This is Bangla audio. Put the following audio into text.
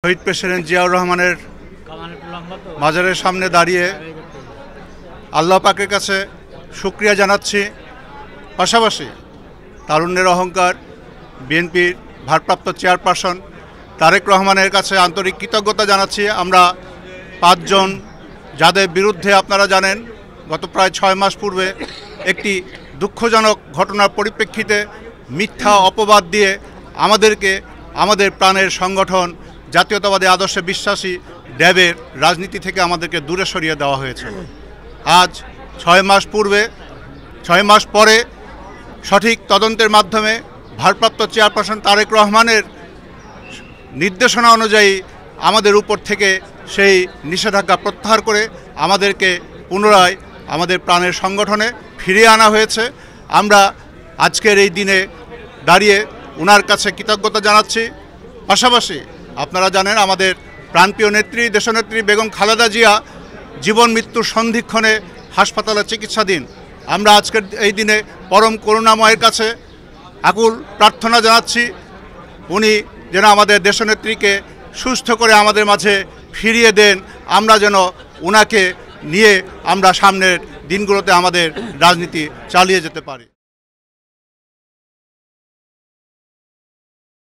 শহীদ প্রেসিডেন্ট জিয়াউর রহমানের মাজারের সামনে দাঁড়িয়ে আল্লাহ পাকের কাছে শুকরিয়া জানাচ্ছি। পাশাপাশি তারুণ্যের অহংকার বিএনপির ভারপ্রাপ্ত চেয়ারপারসন তারেক রহমানের কাছে আন্তরিক কৃতজ্ঞতা জানাচ্ছি। আমরা 5 জন যাদের বিরুদ্ধে আপনারা জানেন গত প্রায় 6 মাস পূর্বে একটি দুঃখজনক ঘটনার পরিপ্রেক্ষিতে মিথ্যা অপবাদ দিয়ে আমাদেরকে আমাদের প্রাণের সংগঠন জাতীয়তাবাদী আদর্শে বিশ্বাসী ড্যাবের রাজনীতি থেকে আমাদেরকে দূরে সরিয়ে দেওয়া হয়েছে। আজ 6 মাস পরে সঠিক তদন্তের মাধ্যমে ভারপ্রাপ্ত চেয়ারপারসন তারেক রহমানের নির্দেশনা অনুযায়ী আমাদের উপর থেকে সেই নিষেধাজ্ঞা প্রত্যাহার করে আমাদেরকে পুনরায় আমাদের প্রাণের সংগঠনে ফিরিয়ে আনা হয়েছে। আমরা আজকের এই দিনে দাঁড়িয়ে ওনার কাছে কৃতজ্ঞতা জানাচ্ছি। পাশাপাশি আপনারা জানেন আমাদের প্রাণপ্রিয় নেত্রী দেশনেত্রী বেগম খালেদা জিয়া জীবন মৃত্যুর সন্ধিক্ষণে হাসপাতালে চিকিৎসাধীন। আমরা আজকের এই দিনে পরম করুণাময়ের কাছে আকুল প্রার্থনা জানাচ্ছি উনি যেন আমাদের দেশনেত্রীকে সুস্থ করে আমাদের মাঝে ফিরিয়ে দেন, আমরা যেন ওনাকে নিয়ে আমরা সামনের দিনগুলোতে আমাদের রাজনীতি চালিয়ে যেতে পারি।